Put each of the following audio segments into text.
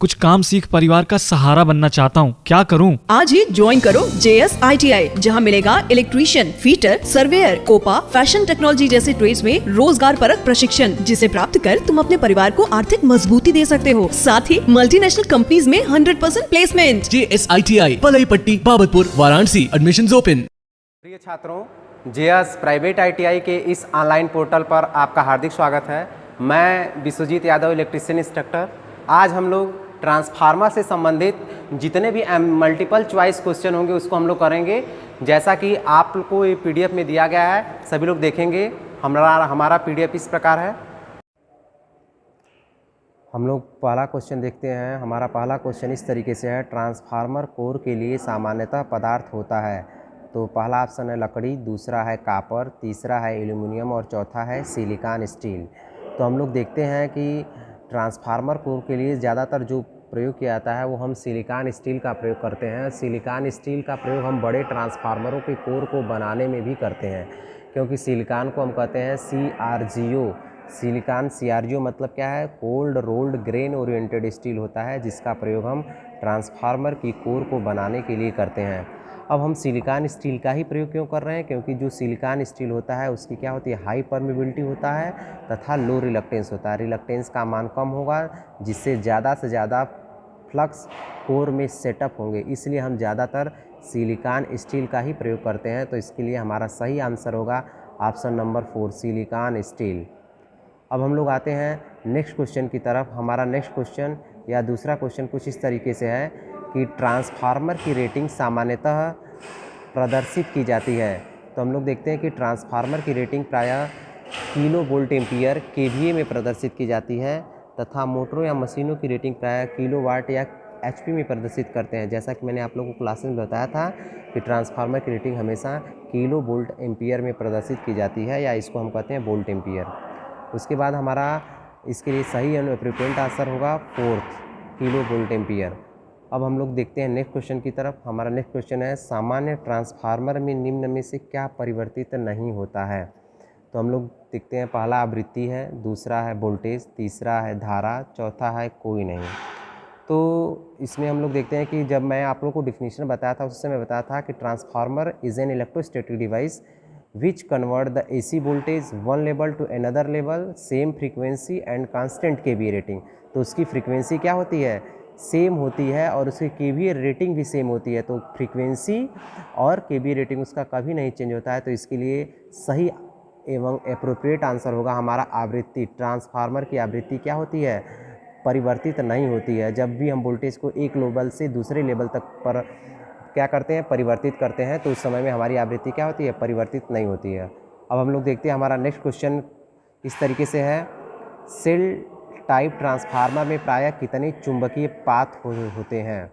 कुछ काम सीख परिवार का सहारा बनना चाहता हूँ, क्या करूँ? आज ही ज्वाइन करो JS ITI, जहाँ मिलेगा electrician, fitter, surveyor, COPA, fashion technology जैसे ट्रेड्स में रोजगार परक प्रशिक्षण, जिसे प्राप्त कर तुम अपने परिवार को आर्थिक मजबूती दे सकते हो। साथ ही मल्टीनेशनल कंपनीज में 100% प्लेसमेंट। JS ITI, पलई पट्टी, बाबतपुर, वाराणसी। Admissions open. प्रिय छात्रों, JS प्राइवेट ITI के इस ऑनलाइन पोर्टल पर आपका हार्दिक स्वागत है। मैं विश्वजीत यादव, इलेक्ट्रीशियन इंस्ट्रक्टर। आज हम लोग ट्रांसफार्मर से संबंधित जितने भी मल्टीपल चॉइस क्वेश्चन होंगे उसको हम लोग करेंगे। जैसा कि आपको ये PDF में दिया गया है, सभी लोग देखेंगे। हमारा PDF इस प्रकार है। हम लोग पहला क्वेश्चन देखते हैं। हमारा पहला क्वेश्चन इस तरीके से है, ट्रांसफार्मर कोर के लिए सामान्यतः पदार्थ होता है। तो पहला ऑप्शन है लकड़ी, दूसरा है कापर, तीसरा है एल्यूमिनियम और चौथा है सिलिकॉन स्टील। तो हम लोग देखते हैं कि ट्रांसफार्मर कोर के लिए ज़्यादातर जो प्रयोग किया जाता है वो हम सिलिकॉन स्टील का प्रयोग करते हैं। सिलिकॉन स्टील का प्रयोग हम बड़े ट्रांसफार्मरों के कोर को बनाने में भी करते हैं, क्योंकि सिलिकॉन को हम कहते हैं CRGO। सिलिकॉन CRGO मतलब क्या है? Cold rolled grain oriented steel होता है, जिसका प्रयोग हम ट्रांसफार्मर की कोर को बनाने के लिए करते हैं। अब हम सिलिकॉन स्टील का ही प्रयोग क्यों कर रहे हैं? क्योंकि जो सिलिकॉन स्टील होता है उसकी क्या होती है? हाई परमेबिलिटी होता है तथा लो रिलक्टेंस होता है। रिलक्टेंस का मान कम होगा, जिससे ज़्यादा से ज़्यादा फ्लक्स कोर में सेटअप होंगे, इसलिए हम ज़्यादातर सिलिकॉन स्टील का ही प्रयोग करते हैं। तो इसके लिए हमारा सही आंसर होगा ऑप्शन नंबर 4, सिलिकॉन स्टील। अब हम लोग आते हैं नेक्स्ट क्वेश्चन की तरफ। हमारा नेक्स्ट क्वेश्चन या दूसरा क्वेश्चन कुछ इस तरीके से है कि ट्रांसफार्मर की रेटिंग सामान्यतः प्रदर्शित की जाती है। तो हम लोग देखते हैं कि ट्रांसफार्मर की रेटिंग प्रायः किलो वोल्ट एम्पियर KVA में प्रदर्शित की जाती है, तथा मोटरों या मशीनों की रेटिंग प्रायः किलो वाट या HP में प्रदर्शित करते हैं। जैसा कि मैंने आप लोगों को क्लासेस में बताया था कि ट्रांसफार्मर की रेटिंग हमेशा किलो वोल्ट एम्पियर में प्रदर्शित की जाती है, या इसको हम कहते हैं वोल्ट एम्पियर। उसके बाद हमारा इसके लिए सही एप्रोप्रिएट आंसर होगा 4th, किलो वोल्ट एम्पियर। अब हम लोग देखते हैं नेक्स्ट क्वेश्चन की तरफ। हमारा नेक्स्ट क्वेश्चन है, सामान्य ट्रांसफार्मर में निम्न में से क्या परिवर्तित नहीं होता है? तो हम लोग देखते हैं, पहला आवृत्ति है, दूसरा है वोल्टेज, तीसरा है धारा, चौथा है कोई नहीं। तो इसमें हम लोग देखते हैं कि जब मैं आप लोगों को डिफिनीशन बताया था उस समय बताया था कि transformer is an electrostatic device which convert the AC voltage one level to another level, same frequency and constant KVA rating। तो उसकी फ्रीक्वेंसी क्या होती है? सेम होती है, और उसकी KVA रेटिंग भी सेम होती है। तो फ्रीक्वेंसी और KVA रेटिंग उसका कभी नहीं चेंज होता है। तो इसके लिए सही एवं एप्रोप्रिएट आंसर होगा हमारा आवृत्ति। ट्रांसफार्मर की आवृत्ति क्या होती है? परिवर्तित नहीं होती है। जब भी हम वोल्टेज को एक लेवल से दूसरे लेवल तक पर क्या करते हैं? परिवर्तित करते हैं, तो उस समय में हमारी आवृत्ति क्या होती है? परिवर्तित नहीं होती है। अब हम लोग देखते हैं हमारा नेक्स्ट क्वेश्चन इस तरीके से है, सेल टाइप ट्रांसफार्मर में प्रायः कितने चुंबकीय पाथ होते हैं?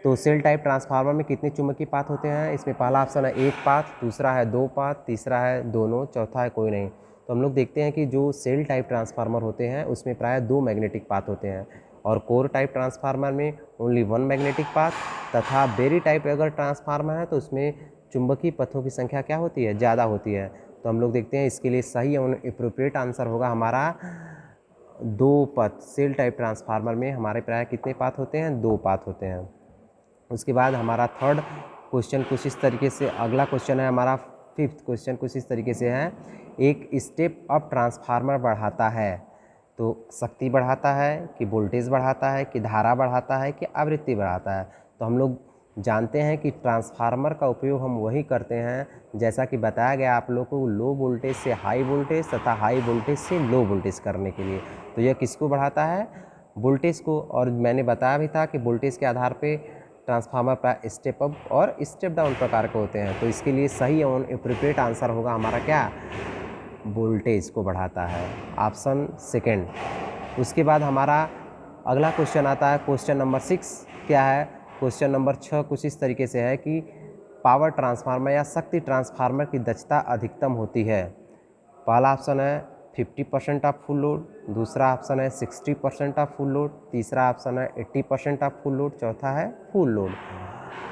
तो सेल टाइप ट्रांसफार्मर में कितने चुंबकीय पाथ होते हैं? इसमें पहला ऑप्शन है 1 पाथ, दूसरा है 2 पाथ, तीसरा है दोनों, चौथा है कोई नहीं। तो हम लोग देखते हैं कि जो सेल टाइप ट्रांसफार्मर होते हैं उसमें प्रायः 2 मैग्नेटिक पाथ होते हैं, और कोर टाइप ट्रांसफार्मर में ओनली 1 मैग्नेटिक पाथ, तथा बेरी टाइप अगर ट्रांसफार्मर है तो उसमें चुंबकीय पथों की संख्या क्या होती है? ज़्यादा होती है। तो हम लोग देखते हैं इसके लिए सही एवं एप्रोप्रिएट आंसर होगा हमारा 2 पथ। सेल टाइप ट्रांसफार्मर में हमारे प्रायः कितने पाथ होते हैं? 2 पाथ होते हैं। उसके बाद हमारा थर्ड क्वेश्चन कुछ इस तरीके से, अगला क्वेश्चन है हमारा 5th क्वेश्चन कुछ इस तरीके से है, एक स्टेप अप ट्रांसफार्मर बढ़ाता है तो शक्ति बढ़ाता है कि वोल्टेज बढ़ाता है कि धारा बढ़ाता है कि आवृत्ति बढ़ाता है? तो हम लोग जानते हैं कि ट्रांसफार्मर का उपयोग हम वही करते हैं जैसा कि बताया गया आप लोग को, लो वोल्टेज से हाई वोल्टेज तथा हाई वोल्टेज से लो वोल्टेज करने के लिए। तो यह किसको बढ़ाता है? वोल्टेज को। और मैंने बताया भी था कि वोल्टेज के आधार पे ट्रांसफार्मर का स्टेप अप और स्टेप डाउन प्रकार के होते हैं। तो इसके लिए सही एवं एप्रोप्रिएट आंसर होगा हमारा क्या? वोल्टेज को बढ़ाता है, ऑप्शन 2। उसके बाद हमारा अगला क्वेश्चन आता है, क्वेश्चन नंबर 6 क्या है? क्वेश्चन नंबर 6 कुछ इस तरीके से है कि पावर ट्रांसफार्मर या शक्ति ट्रांसफार्मर की दक्षता अधिकतम होती है। पहला ऑप्शन है 50% ऑफ फुल लोड, दूसरा ऑप्शन है 60% ऑफ फुल लोड, तीसरा ऑप्शन है 80% ऑफ फुल लोड, चौथा है फुल लोड।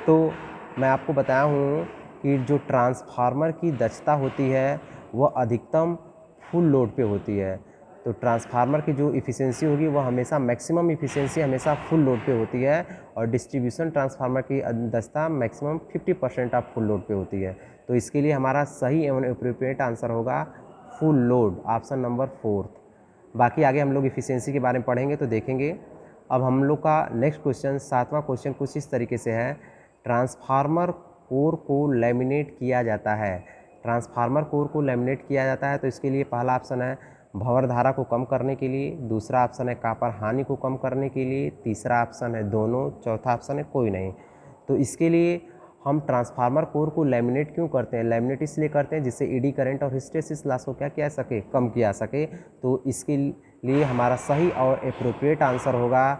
तो मैं आपको बताया हूँ कि जो ट्रांसफार्मर की दक्षता होती है वह अधिकतम फुल लोड पे होती है। तो तो ट्रांसफार्मर की जो इफ़िशेंसी होगी वो हमेशा मैक्सिमम इफ़िशेंसी हमेशा फुल लोड पे होती है, और डिस्ट्रीब्यूशन ट्रांसफार्मर की दक्षता मैक्सिमम 50% ऑफ फुल लोड पे होती है। तो इसके लिए हमारा सही एवं एप्रोप्रिएट आंसर होगा फुल लोड, ऑप्शन नंबर 4। बाकी आगे हम लोग इफ़िशेंसी के बारे में पढ़ेंगे तो देखेंगे। अब हम लोग का नेक्स्ट क्वेश्चन 7वां क्वेश्चन कुछ इस तरीके से है, ट्रांसफार्मर कोर को लैमिनेट किया जाता है। ट्रांसफार्मर कोर को लैमिनेट किया जाता है तो इसके लिए पहला ऑप्शन है भंवर धारा को कम करने के लिए, दूसरा ऑप्शन है कॉपर हानि को कम करने के लिए, तीसरा ऑप्शन है दोनों, चौथा ऑप्शन है कोई नहीं। तो इसके लिए हम ट्रांसफार्मर कोर को लैमिनेट क्यों करते हैं? लैमिनेट इसलिए करते हैं जिससे ईडी करंट और हिस्टेरिसिस लॉस को क्या किया सके, कम किया सके। तो इसके लिए हमारा सही और एप्रोप्रिएट आंसर होगा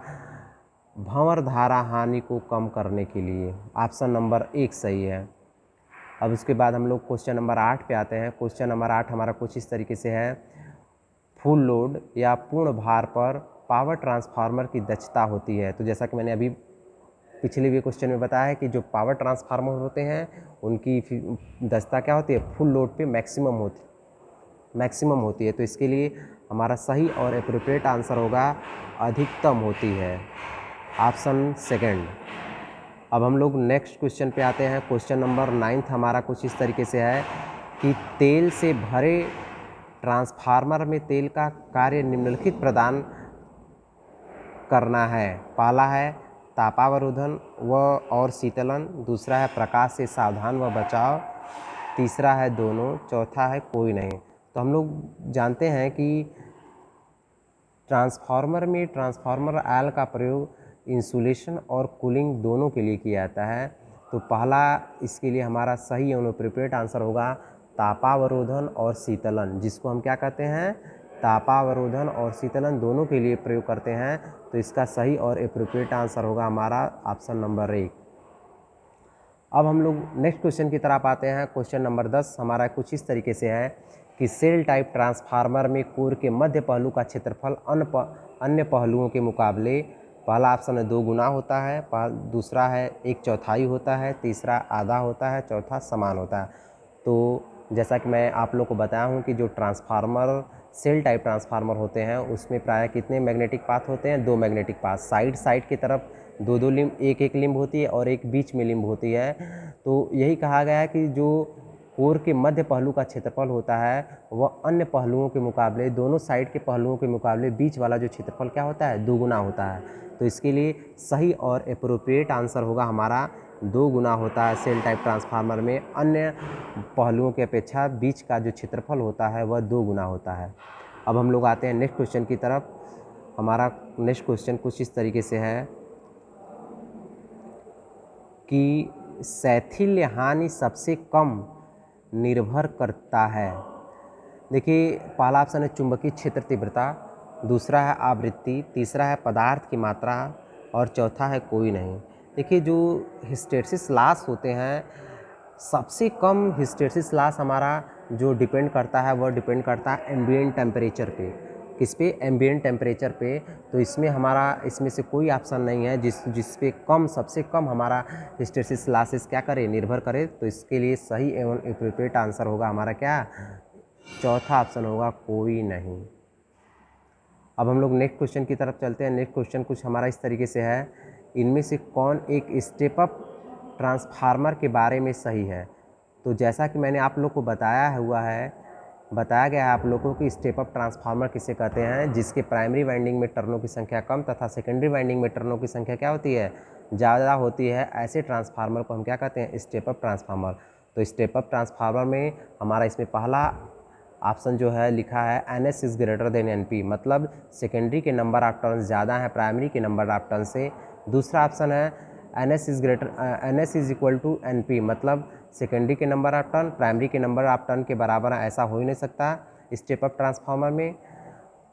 भंवर धारा हानि को कम करने के लिए, ऑप्शन नंबर 1 सही है। अब उसके बाद हम लोग क्वेश्चन नंबर 8 पे आते हैं। क्वेश्चन नंबर 8 हमारा कुछ इस तरीके से है, फुल लोड या पूर्ण भार पर पावर ट्रांसफार्मर की दक्षता होती है। तो जैसा कि मैंने अभी पिछले भी क्वेश्चन में बताया है कि जो पावर ट्रांसफार्मर होते हैं उनकी दक्षता क्या होती है, फुल लोड पे मैक्सिमम होती है। तो इसके लिए हमारा सही और एप्रोप्रिएट आंसर होगा अधिकतम होती है, ऑप्शन सेकंड। अब हम लोग नेक्स्ट क्वेश्चन पे आते हैं। क्वेश्चन नंबर 9 हमारा कुछ इस तरीके से है कि तेल से भरे ट्रांसफार्मर में तेल का कार्य निम्नलिखित प्रदान करना है। पहला है तापावरोधन व और शीतलन, दूसरा है प्रकाश से सावधान व बचाव, तीसरा है दोनों, चौथा है कोई नहीं। तो हम लोग जानते हैं कि ट्रांसफार्मर में ट्रांसफार्मर ऑयल का प्रयोग इंसुलेशन और कूलिंग दोनों के लिए किया जाता है। तो पहला इसके लिए हमारा सही एवं एप्रोप्रिएट आंसर होगा तापावरोधन और शीतलन, जिसको हम क्या कहते हैं, तापावरोधन और शीतलन दोनों के लिए प्रयोग करते हैं। तो इसका सही और एप्रोप्रिएट आंसर होगा हमारा ऑप्शन नंबर 1। अब हम लोग नेक्स्ट क्वेश्चन की तरफ आते हैं। क्वेश्चन नंबर 10 हमारा कुछ इस तरीके से है कि सेल टाइप ट्रांसफार्मर में कोर के मध्य पहलू का क्षेत्रफल अन्य पहलुओं के मुकाबले पहला ऑप्शन है 2 गुना होता है, दूसरा है 1/4 होता है, तीसरा आधा होता है, चौथा समान होता है। तो जैसा कि मैं आप लोग को बताया हूँ कि जो ट्रांसफार्मर सेल टाइप ट्रांसफार्मर होते हैं उसमें प्रायः कितने मैग्नेटिक पाथ होते हैं, 2 मैग्नेटिक पाथ। साइड की तरफ 2 लिम्ब, एक लिम्ब होती है और एक बीच में लिम्ब होती है। तो यही कहा गया है कि जो कोर के मध्य पहलू का क्षेत्रफल होता है वह अन्य पहलुओं के मुकाबले, दोनों साइड के पहलुओं के मुकाबले बीच वाला जो क्षेत्रफल क्या होता है, 2 गुना होता है। तो इसके लिए सही और एप्रोप्रिएट आंसर होगा हमारा 2 गुना होता है। सेल टाइप ट्रांसफार्मर में अन्य पहलुओं की अपेक्षा बीच का जो क्षेत्रफल होता है वह 2 गुना होता है। अब हम लोग आते हैं नेक्स्ट क्वेश्चन की तरफ। हमारा नेक्स्ट क्वेश्चन कुछ इस तरीके से है कि शैथिल्य हानि सबसे कम निर्भर करता है। देखिए पहला ऑप्शन है चुंबकीय क्षेत्र तीव्रता, दूसरा है आवृत्ति, तीसरा है पदार्थ की मात्रा और चौथा है कोई नहीं। देखिए जो हिस्टेरिसिस लॉस होते हैं, सबसे कम हिस्टेरिसिस लॉस हमारा जो डिपेंड करता है वह डिपेंड करता है एम्बिएंट टेम्परेचर पे। किस पे? एम्बिएंट टेम्परेचर पे। तो इसमें से कोई ऑप्शन नहीं है जिस पे सबसे कम हमारा हिस्टेरिसिस लॉसेस क्या करे, निर्भर करे। तो इसके लिए सही एवं एप्रोप्रिएट आंसर होगा हमारा क्या, चौथा ऑप्शन होगा कोई नहीं। अब हम लोग नेक्स्ट क्वेश्चन की तरफ चलते हैं। नेक्स्ट क्वेश्चन कुछ हमारा इस तरीके से है, इनमें से कौन एक स्टेप अप ट्रांसफार्मर के बारे में सही है? तो जैसा कि मैंने आप लोग को बताया गया है आप लोगों को कि स्टेप अप ट्रांसफार्मर किसे कहते हैं, जिसके प्राइमरी वाइंडिंग में टर्नों की संख्या कम तथा सेकेंडरी वाइंडिंग में टर्नों की संख्या क्या होती है, ज़्यादा होती है। ऐसे ट्रांसफार्मर को हम क्या कहते हैं, स्टेप अप ट्रांसफार्मर। तो स्टेप अप ट्रांसफार्मर में हमारा इसमें पहला ऑप्शन जो है लिखा है NS is greater than NP, मतलब सेकेंडरी के नंबर ऑफ टर्न ज़्यादा है प्राइमरी के नंबर ऑफ टर्न से। दूसरा ऑप्शन है NS is equal to NP, मतलब सेकेंडरी के नंबर ऑफ टर्न प्राइमरी के नंबर ऑफ टर्न के बराबर है, ऐसा हो ही नहीं सकता स्टेप अप ट्रांसफार्मर में।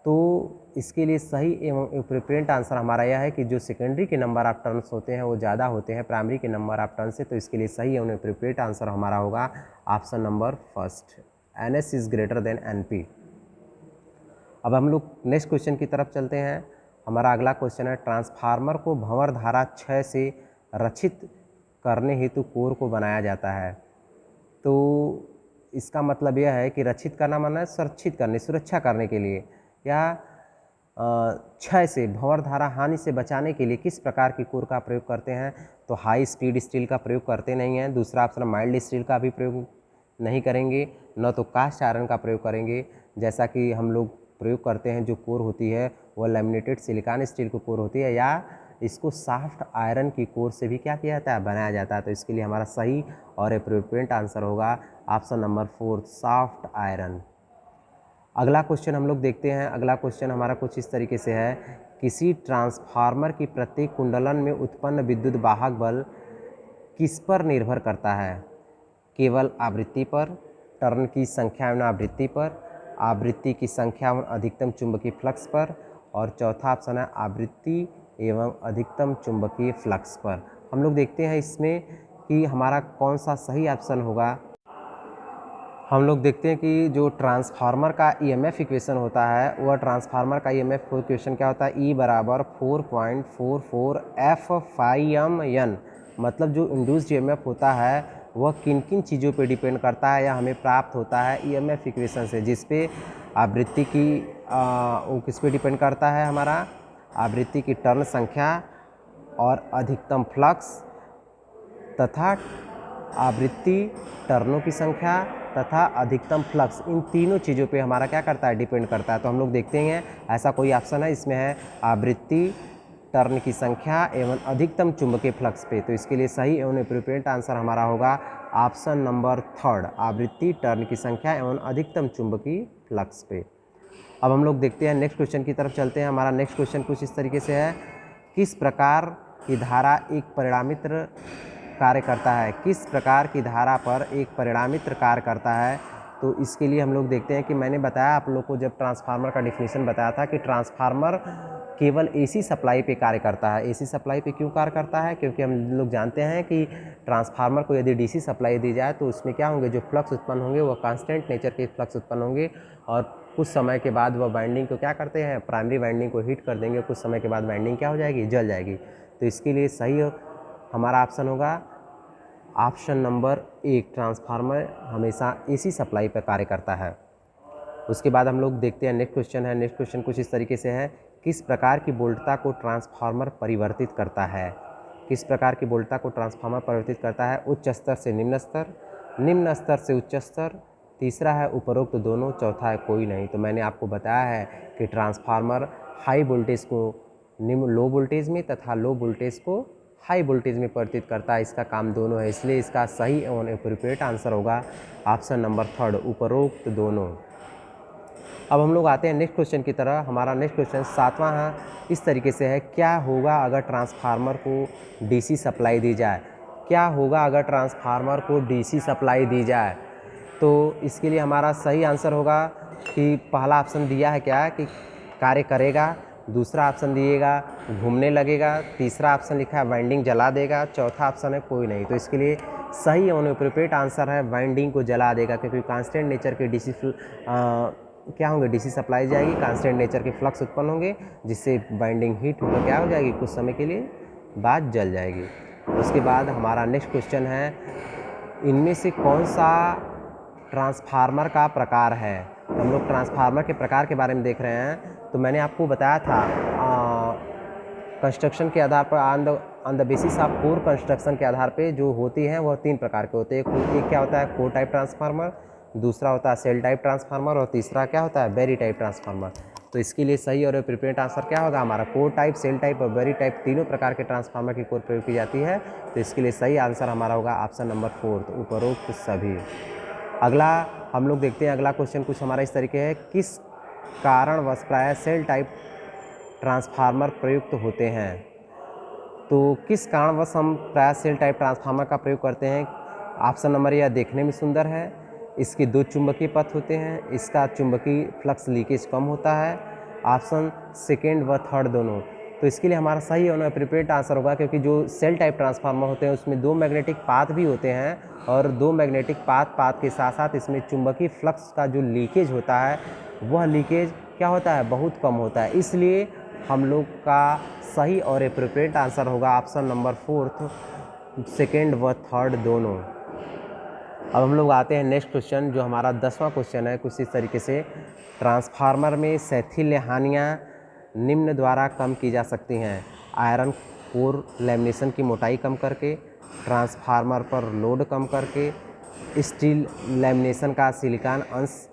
तो इसके लिए सही एवं एप्रोप्रिएट आंसर हमारा यह है कि जो सेकेंडरी के नंबर ऑफ टर्न्स होते हैं वो ज़्यादा होते हैं प्राइमरी के नंबर ऑफ टर्न से। तो इसके लिए सही एवं एप्रोप्रिएट आंसर हमारा होगा option number first, NS is greater than NP। अब हम लोग नेक्स्ट क्वेश्चन की तरफ चलते हैं। हमारा अगला क्वेश्चन है, ट्रांसफार्मर को भंवर धारा क्षय से रक्षित करने हेतु कोर को बनाया जाता है। तो इसका मतलब यह है कि रक्षित करना माना है सुरक्षित करने, सुरक्षा करने के लिए। या क्षय से, भंवर धारा हानि से बचाने के लिए किस प्रकार की कोर का प्रयोग करते हैं? तो हाई स्पीड स्टील का प्रयोग करते नहीं हैं। दूसरा ऑप्शन माइल्ड स्टील का भी प्रयोग नहीं करेंगे, न तो कास्ट आयरन का प्रयोग करेंगे, जैसा कि हम लोग प्रयोग करते हैं। जो कोर होती है वह लैमिनेटेड सिलिकॉन स्टील की कोर होती है, या इसको सॉफ्ट आयरन की कोर से भी क्या किया जाता है? बनाया जाता है। तो इसके लिए हमारा सही और एप्रोप्रिएट आंसर होगा ऑप्शन नंबर 4, सॉफ्ट आयरन। अगला क्वेश्चन हम लोग देखते हैं। अगला क्वेश्चन हमारा कुछ इस तरीके से है, किसी ट्रांसफार्मर की प्रत्येक कुंडलन में उत्पन्न विद्युत वाहक बल किस पर निर्भर करता है? केवल आवृत्ति पर, टर्न की संख्या एवं आवृत्ति पर, आवृत्ति की संख्या एवं अधिकतम चुंबकीय फ्लक्स पर, और चौथा ऑप्शन है आवृत्ति एवं अधिकतम चुंबकीय फ्लक्स पर। हम लोग देखते हैं इसमें कि हमारा कौन सा सही ऑप्शन होगा। हम लोग देखते हैं कि जो ट्रांसफार्मर का ईएमएफ इक्वेशन होता है, वह ट्रांसफार्मर का ईएमएफ इक्वेशन क्या होता है? E बराबर 4.44 F∅m/N। मतलब जो इंड्यूस्ड ईएमएफ होता है वह किन किन चीज़ों पे डिपेंड करता है या हमें प्राप्त होता है ईएमएफ इक्वेशन से, जिस पे आवृत्ति की वो किस पे डिपेंड करता है? हमारा आवृत्ति की टर्न संख्या और अधिकतम फ्लक्स तथा आवृत्ति, टर्नों की संख्या तथा अधिकतम फ्लक्स, इन तीनों चीज़ों पे हमारा क्या करता है? डिपेंड करता है। तो हम लोग देखते हैं ऐसा कोई ऑप्शन है, इसमें है आवृत्ति, टर्न की संख्या एवं अधिकतम चुंबकीय फ्लक्स पे। तो इसके लिए सही एवं एप्रोप्रिएट आंसर हमारा होगा ऑप्शन नंबर 3, आवृत्ति, टर्न की संख्या एवं अधिकतम चुंबकीय फ्लक्स पे। अब हम लोग देखते हैं नेक्स्ट क्वेश्चन की तरफ चलते हैं। हमारा नेक्स्ट क्वेश्चन कुछ इस तरीके से है, किस प्रकार की धारा एक परिणामित्र कार्य करता है? किस प्रकार की धारा पर एक परिणामित्र कार्य करता है? तो इसके लिए हम लोग देखते हैं कि मैंने बताया आप लोग को, जब ट्रांसफार्मर का डेफिनेशन बताया था कि ट्रांसफार्मर केवल एसी सप्लाई पे कार्य करता है। एसी सप्लाई पे क्यों कार्य करता है? क्योंकि हम लोग जानते हैं कि ट्रांसफार्मर को यदि डीसी सप्लाई दी जाए तो उसमें क्या होंगे? जो फ्लक्स उत्पन्न होंगे वह कांस्टेंट नेचर के फ्लक्स उत्पन्न होंगे, और कुछ समय के बाद वह वाइंडिंग को क्या करते हैं? प्राइमरी वाइंडिंग को हीट कर देंगे। कुछ समय के बाद वाइंडिंग क्या हो जाएगी? जल जाएगी। तो इसके लिए सही हमारा ऑप्शन होगा ऑप्शन नंबर 1, ट्रांसफार्मर हमेशा एसी सप्लाई पर कार्य करता है। उसके बाद हम लोग देखते हैं नेक्स्ट क्वेश्चन है। नेक्स्ट क्वेश्चन कुछ इस तरीके से है, किस प्रकार की वोल्टता को ट्रांसफार्मर परिवर्तित करता है? किस प्रकार की वोल्टता को ट्रांसफार्मर परिवर्तित करता है? उच्च स्तर से निम्न स्तर, निम्न स्तर से उच्च स्तर, तीसरा है उपरोक्त दोनों, चौथा है कोई नहीं। तो मैंने आपको बताया है कि ट्रांसफार्मर हाई वोल्टेज को निम्न लो वोल्टेज में तथा लो वोल्टेज को हाई वोल्टेज में परिवर्तित करता है। इसका काम दोनों है, इसलिए इसका सही एवं एप्रोप्रिएट आंसर होगा ऑप्शन नंबर 3, उपरोक्त दोनों। अब हम लोग आते हैं नेक्स्ट क्वेश्चन की तरह। हमारा नेक्स्ट क्वेश्चन 7वां है, इस तरीके से है, क्या होगा अगर ट्रांसफार्मर को डीसी सप्लाई दी जाए? क्या होगा अगर ट्रांसफार्मर को डीसी सप्लाई दी जाए? तो इसके लिए हमारा सही आंसर होगा कि पहला ऑप्शन दिया है क्या कि कार्य करेगा, दूसरा ऑप्शन दिएगा घूमने लगेगा, तीसरा ऑप्शन लिखा है वाइंडिंग जला देगा, चौथा ऑप्शन है कोई नहीं। तो इसके लिए सही और एप्रोप्रिएट आंसर है वाइंडिंग को जला देगा, क्योंकि कांस्टेंट नेचर के डीसी क्या होंगे? डीसी सप्लाई जाएगी, कांस्टेंट नेचर के फ्लक्स उत्पन्न होंगे, जिससे बाइंडिंग हीट होकर क्या हो जाएगी? कुछ समय के लिए बाद जल जाएगी। उसके बाद हमारा नेक्स्ट क्वेश्चन है, इनमें से कौन सा ट्रांसफार्मर का प्रकार है? हम लोग ट्रांसफार्मर के प्रकार के बारे में देख रहे हैं। तो मैंने आपको बताया था कंस्ट्रक्शन के आधार पर, on the basis of core construction के आधार पे जो होती हैं वह 3 प्रकार के होते हैं। एक क्या होता है? कोर टाइप ट्रांसफार्मर, दूसरा होता है सेल टाइप ट्रांसफार्मर, और तीसरा क्या होता है? Berry type transformer. तो इसके लिए सही और एप्रोप्रिएट आंसर क्या होगा हमारा? कोर टाइप, सेल टाइप और बेरी टाइप, तीनों प्रकार के ट्रांसफार्मर की कोर प्रयोग की जाती है। तो इसके लिए सही आंसर हमारा होगा ऑप्शन नंबर 4, तो उपरोक्त सभी। अगला हम लोग देखते हैं, अगला क्वेश्चन कुछ हमारा इस तरीके है, किस कारणवश प्रायः सेल टाइप ट्रांसफार्मर प्रयुक्त होते हैं? तो किस कारणवश हम प्रायः सेल टाइप ट्रांसफार्मर का प्रयोग करते हैं? ऑप्शन नंबर यह देखने में सुंदर है, इसके 2 चुंबकीय पथ होते हैं, इसका चुंबकीय फ्लक्स लीकेज कम होता है, ऑप्शन सेकेंड व थर्ड दोनों। तो इसके लिए हमारा सही और एप्रोप्रिएट आंसर होगा, क्योंकि जो सेल टाइप ट्रांसफार्मर होते हैं उसमें 2 मैग्नेटिक पाथ भी होते हैं, और 2 मैग्नेटिक पाथ के साथ साथ इसमें चुंबकीय फ्लक्स का जो लीकेज होता है वह लीकेज क्या होता है? बहुत कम होता है। इसलिए हम लोग का सही और एप्रोप्रिएट आंसर होगा ऑप्शन नंबर 4, सेकेंड व थर्ड दोनों। अब हम लोग आते हैं नेक्स्ट क्वेश्चन, जो हमारा 10वां क्वेश्चन है। कुछ इस तरीके से, ट्रांसफार्मर में शैथिल्य हानियाँ निम्न द्वारा कम की जा सकती हैं। आयरन कोर लैमिनेशन की मोटाई कम करके, ट्रांसफार्मर पर लोड कम करके, स्टील लैमिनेशन का सिलिकॉन अंश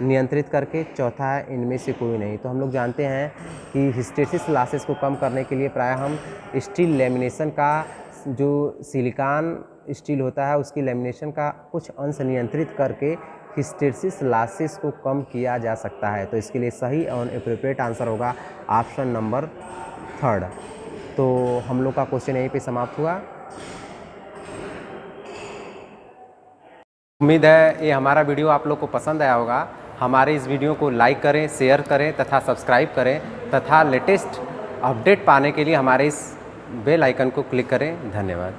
नियंत्रित करके, चौथा है इनमें से कोई नहीं। तो हम लोग जानते हैं कि हिस्टेरिसिस लॉसेस को कम करने के लिए प्राय हम स्टील लैमिनेशन का, जो सिलिकॉन स्टील होता है उसकी लैमिनेशन का कुछ अंश नियंत्रित करके हिस्टेरिसिस लॉसेस को कम किया जा सकता है। तो इसके लिए सही और एप्रोप्रिएट आंसर होगा ऑप्शन नंबर 3। तो हम लोग का क्वेश्चन यहीं पे समाप्त हुआ। उम्मीद है ये हमारा वीडियो आप लोग को पसंद आया होगा। हमारे इस वीडियो को लाइक करें, शेयर करें तथा सब्सक्राइब करें तथा लेटेस्ट अपडेट पाने के लिए हमारे इस बेल आइकन को क्लिक करें। धन्यवाद।